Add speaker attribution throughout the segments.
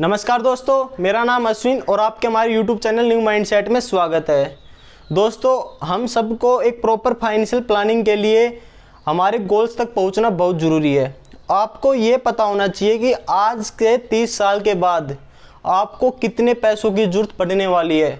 Speaker 1: नमस्कार दोस्तों, मेरा नाम अश्विन और आपके हमारे YouTube चैनल न्यू माइंडसेट में स्वागत है। दोस्तों, हम सबको एक प्रॉपर फाइनेंशियल प्लानिंग के लिए हमारे गोल्स तक पहुंचना बहुत ज़रूरी है। आपको ये पता होना चाहिए कि आज के 30 साल के बाद आपको कितने पैसों की ज़रूरत पड़ने वाली है।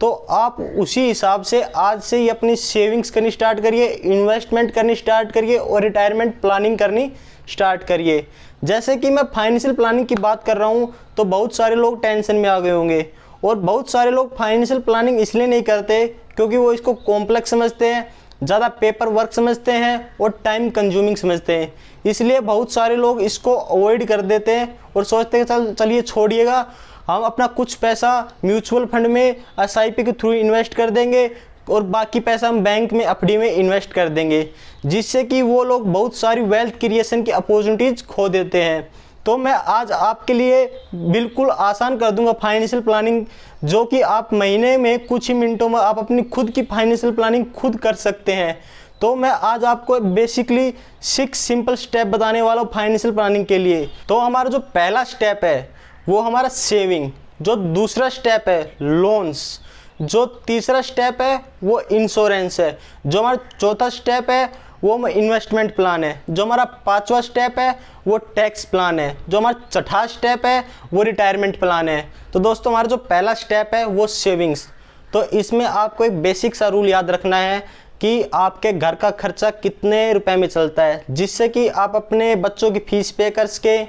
Speaker 1: तो आप उसी हिसाब से आज से ही अपनी सेविंग्स करनी स्टार्ट करिए, इन्वेस्टमेंट करनी स्टार्ट करिए और रिटायरमेंट प्लानिंग करनी स्टार्ट करिए। जैसे कि मैं फाइनेंशियल प्लानिंग की बात कर रहा हूँ तो बहुत सारे लोग टेंशन में आ गए होंगे और बहुत सारे लोग फाइनेंशियल प्लानिंग इसलिए नहीं करते क्योंकि वो इसको कॉम्प्लेक्स समझते हैं, ज़्यादा पेपर वर्क समझते हैं और टाइम कंज्यूमिंग समझते हैं। इसलिए बहुत सारे लोग इसको अवॉइड कर देते हैं और सोचते हैं चलिए छोड़िएगा, हम अपना कुछ पैसा म्यूचुअल फंड में SIP के थ्रू इन्वेस्ट कर देंगे और बाकी पैसा हम बैंक में FD में इन्वेस्ट कर देंगे, जिससे कि वो लोग बहुत सारी वेल्थ क्रिएशन की अपॉर्चुनिटीज़ खो देते हैं। तो मैं आज आपके लिए बिल्कुल आसान कर दूंगा फाइनेंशियल प्लानिंग, जो कि आप महीने में कुछ ही मिनटों में आप अपनी खुद की फाइनेंशियल प्लानिंग खुद कर सकते हैं। तो मैं आज आपको बेसिकली 6 सिंपल स्टेप बताने वाला हूँ फाइनेंशियल प्लानिंग के लिए। तो हमारा जो पहला स्टेप है वो हमारा सेविंग, जो दूसरा स्टेप है लोन्स, जो तीसरा स्टेप है वो इंश्योरेंस है, जो हमारा चौथा स्टेप है वो इन्वेस्टमेंट प्लान है, जो हमारा पांचवा स्टेप है वो टैक्स प्लान है, जो हमारा छठा स्टेप है वो रिटायरमेंट प्लान है। तो दोस्तों, हमारा जो पहला स्टेप है वो सेविंग्स। तो इसमें आपको एक बेसिक सा रूल याद रखना है कि आपके घर का खर्चा कितने रुपए में चलता है, जिससे कि आप अपने बच्चों की फीस पे कर सके,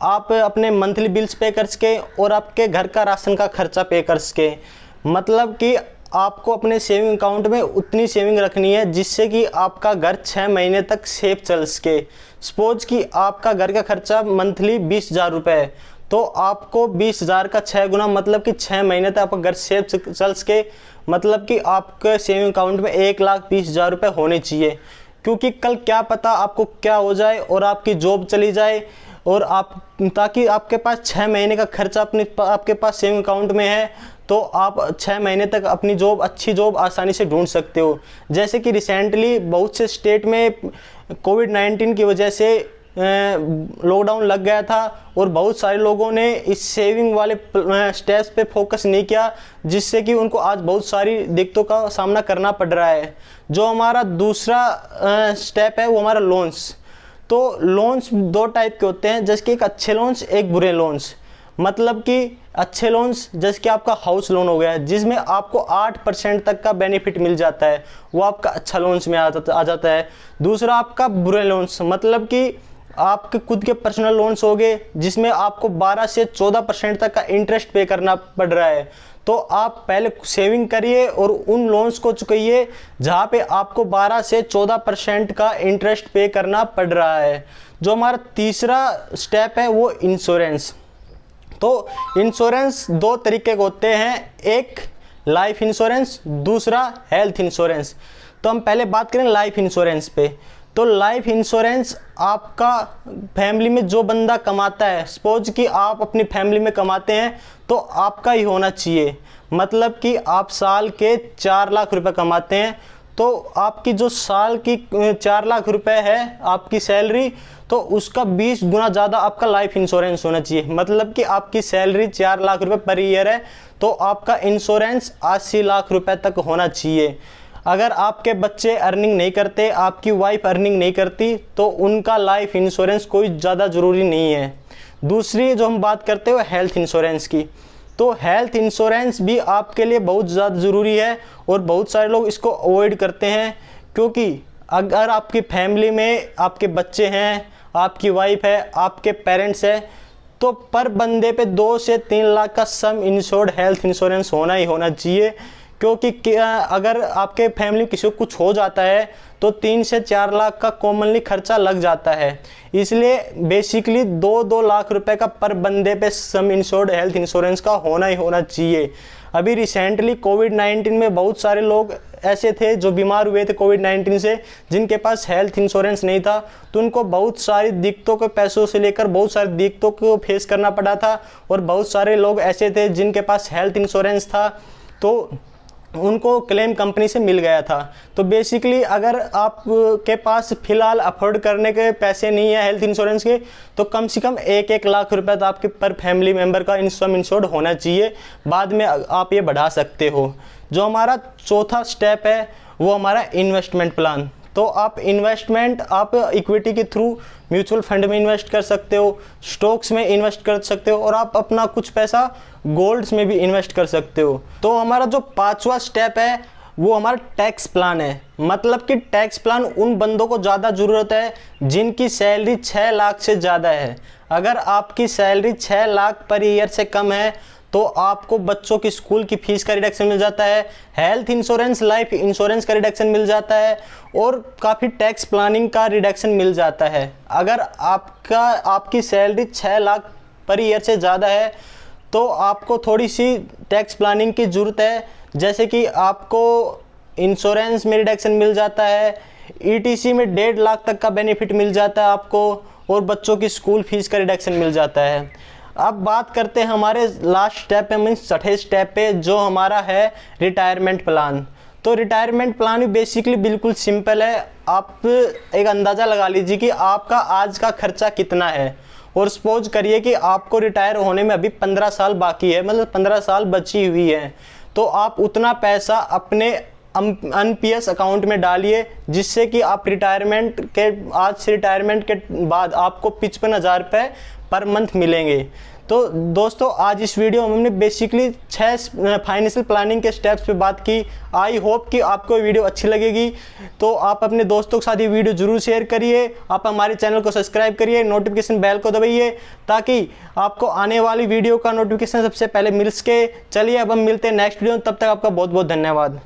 Speaker 1: आप अपने मंथली बिल्स पे कर सके और आपके घर का राशन का खर्चा पे कर सके। मतलब कि आपको अपने सेविंग अकाउंट में उतनी सेविंग रखनी है जिससे कि आपका घर 6 महीने तक सेफ चल सके। सपोज कि आपका घर का खर्चा मंथली 20,000 रुपये है, तो आपको 20,000 का 6 गुना मतलब कि 6 महीने तक आपका घर सेफ चल सके। मतलब कि आपके सेविंग अकाउंट में 1,20,000 रुपये होने चाहिए, क्योंकि कल क्या पता आपको क्या हो जाए और आपकी जॉब चली जाए और आप, ताकि आपके पास 6 महीने का खर्चा आपके पास सेविंग अकाउंट में है तो आप 6 महीने तक अपनी अच्छी जॉब आसानी से ढूंढ सकते हो। जैसे कि रिसेंटली बहुत से स्टेट में कोविड-19 की वजह से लॉकडाउन लग गया था और बहुत सारे लोगों ने इस सेविंग वाले स्टेप्स पे फोकस नहीं किया, जिससे कि उनको आज बहुत सारी दिक्कतों का सामना करना पड़ रहा है। जो हमारा दूसरा स्टेप है वो हमारा लोन्स। तो लोन्स 2 टाइप के होते हैं, जैसे कि एक अच्छे लोन्स, एक बुरे लोन्स। मतलब कि अच्छे लोन्स जैसे कि आपका हाउस लोन हो गया, जिसमें आपको 8% तक का बेनिफिट मिल जाता है, वो आपका अच्छा लोन्स में आ जाता है। दूसरा आपका बुरे लोन्स, मतलब कि आपके खुद के पर्सनल लोन्स हो गए जिसमें आपको 12 से 14% तक का इंटरेस्ट पे करना पड़ रहा है। तो आप पहले सेविंग करिए और उन लोन्स को चुकाइए जहाँ पे आपको 12 से 14% का इंटरेस्ट पे करना पड़ रहा है। जो हमारा तीसरा स्टेप है वो इंश्योरेंस। तो इंश्योरेंस 2 तरीके के होते हैं, एक लाइफ इंश्योरेंस, दूसरा हेल्थ इंश्योरेंस। तो हम पहले बात करें लाइफ इंश्योरेंस पे। तो लाइफ इंश्योरेंस आपका फैमिली में जो बंदा कमाता है, सपोज कि आप अपनी फैमिली में कमाते हैं तो आपका ही होना चाहिए। मतलब कि आप साल के 4 लाख रुपए कमाते हैं तो आपकी जो साल की 4 लाख रुपए है आपकी सैलरी, तो उसका 20 गुना ज़्यादा आपका लाइफ इंश्योरेंस होना चाहिए। मतलब कि आपकी सैलरी 4 लाख रुपए पर ईयर है तो आपका इंश्योरेंस 80 लाख रुपए तक होना चाहिए। अगर आपके बच्चे अर्निंग नहीं करते, आपकी वाइफ अर्निंग नहीं करती, तो उनका लाइफ इंश्योरेंस कोई ज़्यादा ज़रूरी नहीं है। दूसरी जो हम बात करते हैं हेल्थ इंश्योरेंस की। तो हेल्थ इंश्योरेंस भी आपके लिए बहुत ज़्यादा ज़रूरी है और बहुत सारे लोग इसको अवॉइड करते हैं, क्योंकि अगर आपकी फैमिली में आपके बच्चे हैं, आपकी वाइफ है, आपके पेरेंट्स हैं, तो पर बंदे पे 2 से 3 लाख का सम इंश्योर्ड हेल्थ इंश्योरेंस होना ही होना चाहिए। क्योंकि अगर आपके फैमिली किसी को कुछ हो जाता है तो 3 से 4 लाख का कॉमनली खर्चा लग जाता है। इसलिए बेसिकली 2-2 लाख रुपए का पर बंदे पे सम इंश्योर्ड हेल्थ इंश्योरेंस का होना ही होना चाहिए। अभी रिसेंटली कोविड-19 में बहुत सारे लोग ऐसे थे जो बीमार हुए थे कोविड-19 से, जिनके पास हेल्थ इंश्योरेंस नहीं था, तो उनको बहुत सारी दिक्कतों के पैसों से लेकर बहुत सारी दिक्कतों को फेस करना पड़ा था। और बहुत सारे लोग ऐसे थे जिनके पास हेल्थ इंश्योरेंस था, तो उनको क्लेम कंपनी से मिल गया था। तो बेसिकली अगर आप के पास फ़िलहाल अफोर्ड करने के पैसे नहीं है हेल्थ इंश्योरेंस के, तो कम से कम 1-1 लाख रुपए तो आपके पर फैमिली मेम्बर का सम इंश्योर्ड होना चाहिए। बाद में आप ये बढ़ा सकते हो। जो हमारा चौथा स्टेप है वो हमारा इन्वेस्टमेंट प्लान। तो आप इक्विटी के थ्रू म्यूचुअल फंड में इन्वेस्ट कर सकते हो, स्टॉक्स में इन्वेस्ट कर सकते हो, और आप अपना कुछ पैसा गोल्ड्स में भी इन्वेस्ट कर सकते हो। तो हमारा जो 5वां स्टेप है वो हमारा टैक्स प्लान है। मतलब कि टैक्स प्लान उन बंदों को ज़्यादा ज़रूरत है जिनकी सैलरी 6 लाख से ज़्यादा है। अगर आपकी सैलरी 6 लाख पर ईयर से कम है तो आपको बच्चों की स्कूल की फीस का रिडक्शन मिल जाता है, हेल्थ इंश्योरेंस, लाइफ इंश्योरेंस का रिडक्शन मिल जाता है, और काफ़ी टैक्स प्लानिंग का रिडक्शन मिल जाता है। अगर आपकी सैलरी 6 लाख पर ईयर से ज़्यादा है तो आपको थोड़ी सी टैक्स प्लानिंग की ज़रूरत है। जैसे कि आपको इंश्योरेंस में रिडक्शन मिल जाता है, ईटीसी में 1.5 लाख तक का बेनिफिट मिल जाता है आपको, और बच्चों की स्कूल फीस का रिडक्शन मिल जाता है। अब बात करते हैं हमारे लास्ट स्टेप पे, मीन्स छठे स्टेप पे, जो हमारा है रिटायरमेंट प्लान। तो रिटायरमेंट प्लान भी बेसिकली बिल्कुल सिंपल है। आप एक अंदाज़ा लगा लीजिए कि आपका आज का खर्चा कितना है, और सपोज करिए कि आपको रिटायर होने में अभी 15 साल बाकी है, मतलब 15 साल बची हुई है। तो आप उतना पैसा अपने एनपीएस अकाउंट में डालिए, जिससे कि आप आज से रिटायरमेंट के बाद आपको 55,000 रुपये पर मंथ मिलेंगे। तो दोस्तों, आज इस वीडियो में हमने बेसिकली 6 फाइनेंशियल प्लानिंग के स्टेप्स पे बात की। आई होप कि आपको वीडियो अच्छी लगेगी। तो आप अपने दोस्तों के साथ ये वीडियो जरूर शेयर करिए। आप हमारे चैनल को सब्सक्राइब करिए, नोटिफिकेशन बेल को दबाइए, ताकि आपको आने वाली वीडियो का नोटिफिकेशन सबसे पहले मिल सके। चलिए अब हम मिलते हैं नेक्स्ट वीडियो में, तब तक आपका बहुत बहुत धन्यवाद।